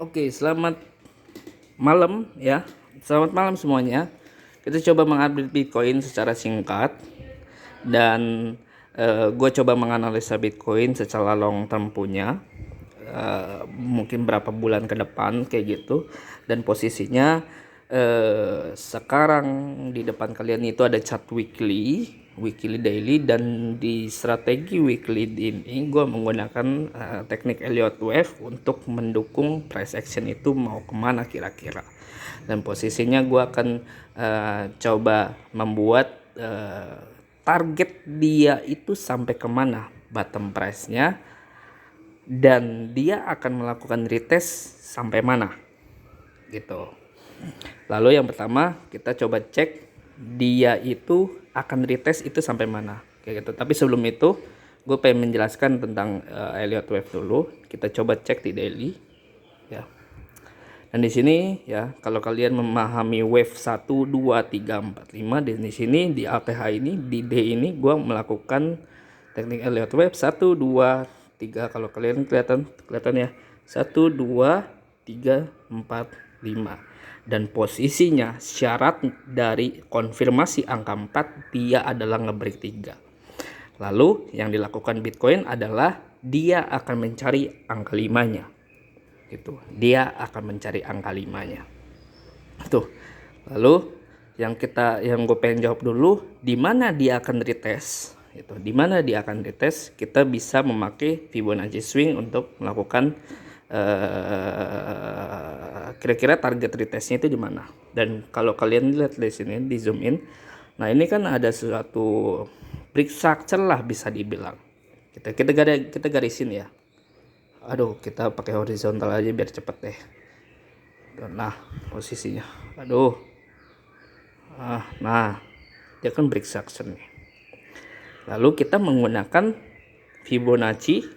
Oke, selamat malam ya. Selamat malam semuanya. Kita coba mengupdate Bitcoin secara singkat dan gue coba menganalisa Bitcoin secara long term punya, mungkin berapa bulan ke depan kayak gitu. Dan posisinya sekarang di depan kalian itu ada chart weekly, daily, dan di strategi weekly ini gue menggunakan teknik Elliott Wave untuk mendukung price action itu mau kemana kira-kira. Dan posisinya gue akan coba membuat target dia itu sampai kemana bottom price-nya, dan dia akan melakukan retest sampai mana gitu. Lalu yang pertama kita coba cek dia itu akan retest itu sampai mana kayak gitu. Tapi sebelum itu gue pengen menjelaskan tentang Elliott Wave dulu. Kita coba cek di daily ya. Dan di sini ya, kalau kalian memahami wave 1 2 3 4 5, di sini di ATH ini, di D ini gue melakukan teknik Elliott Wave 1 2 3. Kalau kalian kelihatan ya, 1 2 3 4 5. Dan posisinya syarat dari konfirmasi angka 4 dia adalah ngebreak 3. Lalu yang dilakukan Bitcoin adalah dia akan mencari angka 5-nya gitu. Dia akan mencari angka 5-nya tuh. Lalu yang gue pengen jawab dulu, di mana dia akan retest gitu. Di mana dia akan retest, kita bisa memakai Fibonacci swing untuk melakukan kira-kira target retestnya itu di mana. Dan kalau kalian lihat di sini, di zoom in, nah ini kan ada suatu break structure lah bisa dibilang. Kita garisin ya. Aduh, kita pakai horizontal aja biar cepet deh. Nah, posisinya. Aduh. Nah, dia kan break structure nih. Lalu kita menggunakan Fibonacci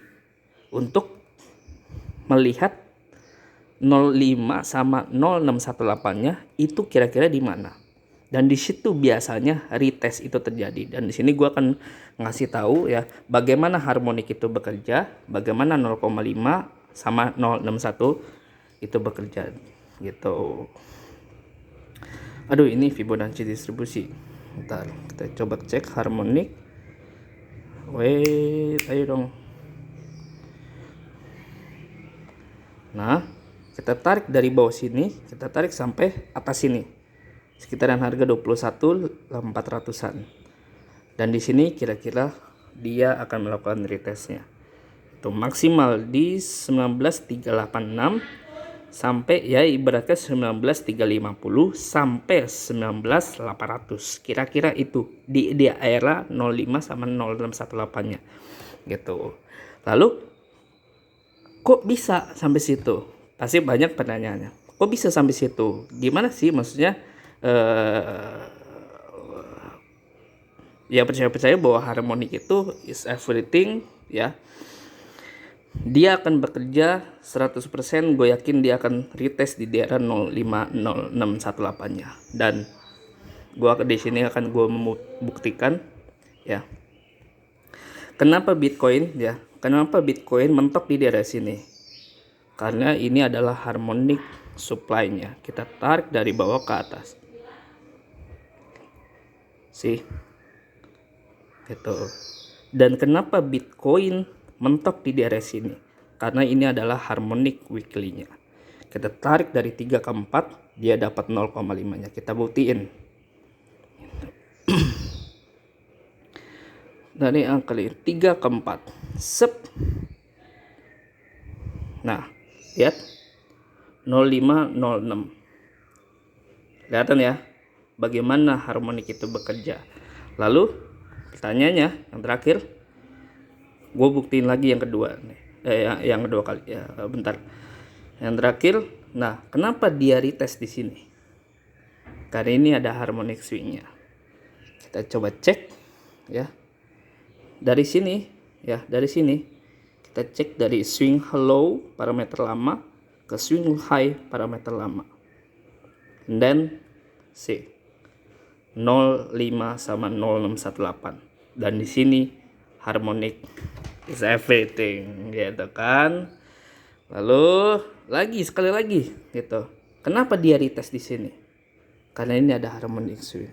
untuk melihat 05 sama 0618-nya itu kira-kira di mana. Dan di situ biasanya retest itu terjadi. Dan di sini gue akan ngasih tahu ya bagaimana harmonik itu bekerja, bagaimana 0,5 sama 061 itu bekerja gitu. Aduh, ini Fibonacci distribusi. Bentar, kita coba cek harmonik. Wait, ayo dong. Nah, kita tarik dari bawah sini, kita tarik sampai atas sini. Sekitaran harga 21.400-an. Dan di sini kira-kira dia akan melakukan retestnya. Itu maksimal di 19.386 sampai ya ibaratnya 19.350 sampai 19.800. Kira-kira itu di daerah 05 sama 0618-nya. Gitu. Lalu kok bisa sampai situ? Pasti banyak pertanyaannya. Kok bisa sampai situ? Gimana sih maksudnya? Ya percaya bahwa harmonik itu is everything ya. Dia akan bekerja 100%, gue yakin dia akan retest di daerah 050618-nya. Dan gue di sini akan gue membuktikan ya. Kenapa Bitcoin mentok di daerah sini? Karena ini adalah harmonic supply-nya. Kita tarik dari bawah ke atas. Sih. Gitu. Dan kenapa Bitcoin mentok di daerah sini? Karena ini adalah harmonic weekly-nya. Kita tarik dari 3 ke 4, dia dapat 0,5-nya. Kita buktiin. Dari angka 3 ke 4. Sep. Nah, lihat 0506. Kelihatan ya bagaimana harmonik itu bekerja. Lalu pertanyaannya yang terakhir, gue buktiin lagi yang kedua nih. Yang kedua kali ya, bentar. Yang terakhir, nah kenapa dia retest di sini? Karena ini ada harmonic swing-nya. Kita coba cek ya. Dari sini ya, dari sini kita cek dari swing low parameter lama ke swing high parameter lama. And then C 05 sama 0618. Dan di sini harmonic is everything gitu kan. Lalu sekali lagi gitu. Kenapa dia retest di sini? Karena ini ada harmonic swing.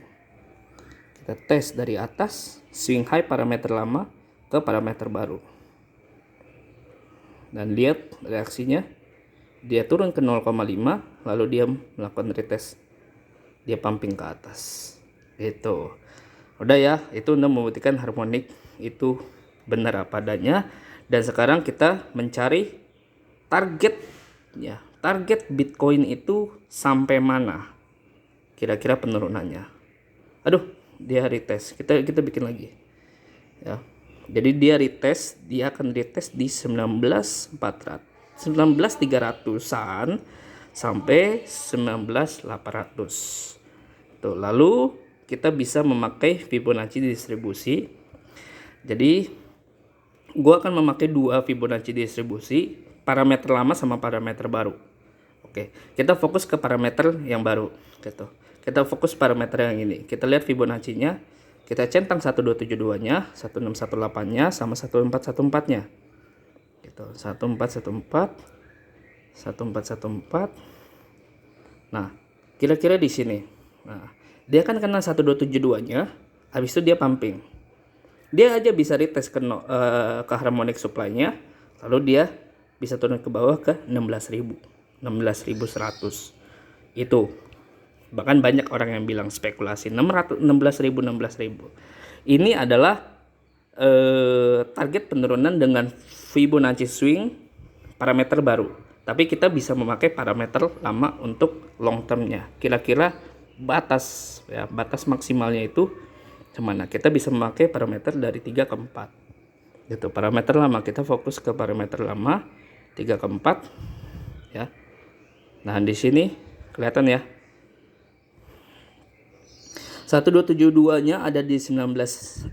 Kita tes dari atas, swing high parameter lama ke parameter baru. Dan lihat reaksinya. Dia turun ke 0,5, lalu dia melakukan retest. Dia pumping ke atas. Gitu. Udah ya, itu udah membuktikan harmonic itu benar apa adanya. Dan sekarang kita mencari target ya. Target Bitcoin itu sampai mana? Kira-kira penurunannya. Aduh, dia retest. Kita bikin lagi. Ya. Jadi dia retest, dia akan retest di 19.300-an sampai 19.800. Tuh, lalu kita bisa memakai Fibonacci distribusi. Jadi gua akan memakai dua Fibonacci distribusi, parameter lama sama parameter baru. Oke, kita fokus ke parameter yang baru gitu. Kita fokus parameter yang ini. Kita lihat Fibonacci-nya. Kita centang 1272-nya, 1618-nya sama 1414-nya. Gitu. 1414, 1414. Nah, kira-kira di sini. Nah, dia kan kena 1272-nya, habis itu dia pumping. Dia aja bisa retest ke harmonic supply-nya, lalu dia bisa turun ke bawah ke 16.000. 16.100 itu, bahkan banyak orang yang bilang spekulasi 16.000. Ini adalah target penurunan dengan Fibonacci swing parameter baru, tapi kita bisa memakai parameter lama untuk long termnya. Kira-kira batas maksimalnya itu kemana? Kita bisa memakai parameter dari 3 ke 4 gitu. Parameter lama, kita fokus ke parameter lama 3 ke 4 ya. Nah, di sini kelihatan ya. 1272-nya ada di 15.500,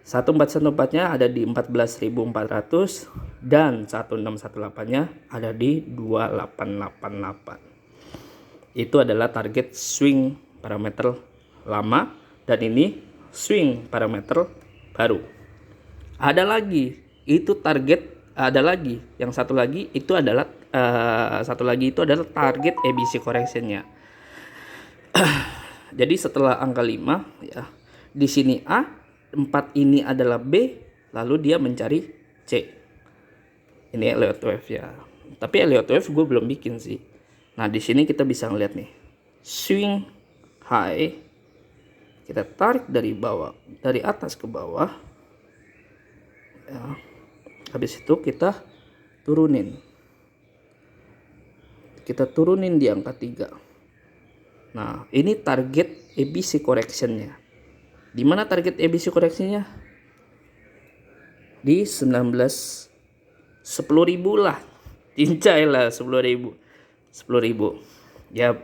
1414-nya ada di 14.400 dan 1618-nya ada di 2888. Itu adalah target swing parameter lama dan ini swing parameter baru. Ada lagi, itu target, ada lagi yang satu lagi itu adalah target ABC correction-nya. Jadi setelah angka 5 ya, di sini A, 4 ini adalah B, lalu dia mencari C. Ini Elliott wave ya. Tapi Elliott wave gue belum bikin sih. Nah, di sini kita bisa ngeliat nih. Swing high. Kita tarik dari bawah, dari atas ke bawah. Ya. Habis itu kita turunin. Kita turunin di angka 3. Nah, ini target ABC correction-nya. Di mana target ABC correction-nya? Di 10.000 lah. Cincai lah 10.000. 10.000. Ya,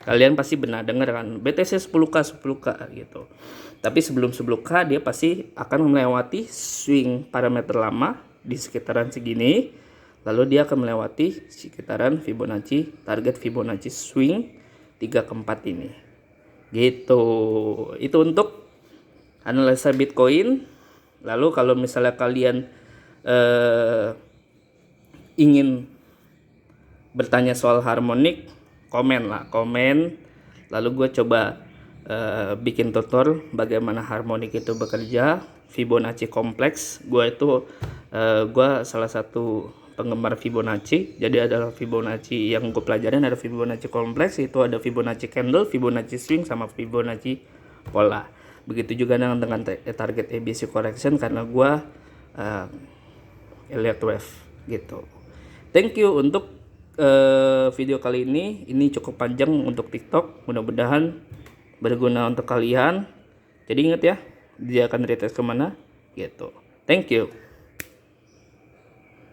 kalian pasti benar dengar kan BTC 10K gitu. Tapi sebelum 10K dia pasti akan melewati swing parameter lama di sekitaran segini, lalu dia akan melewati sekitaran Fibonacci, target Fibonacci swing 3 ke 4 ini. Gitu. Itu untuk analisa Bitcoin. Lalu kalau misalnya kalian ingin bertanya soal harmonic, komen. Lalu gue coba bikin tutorial bagaimana harmonic itu bekerja, Fibonacci kompleks. Gue salah satu penggemar Fibonacci. Jadi ada Fibonacci yang gue pelajarin, ada Fibonacci kompleks, itu ada Fibonacci candle, Fibonacci swing, sama Fibonacci pola. Begitu juga dengan target ABC correction, karena gue Elliott wave gitu. Thank you untuk video kali ini. Ini cukup panjang untuk TikTok. Mudah-mudahan berguna untuk kalian. Jadi ingat ya, dia akan retest kemana gitu. Thank you.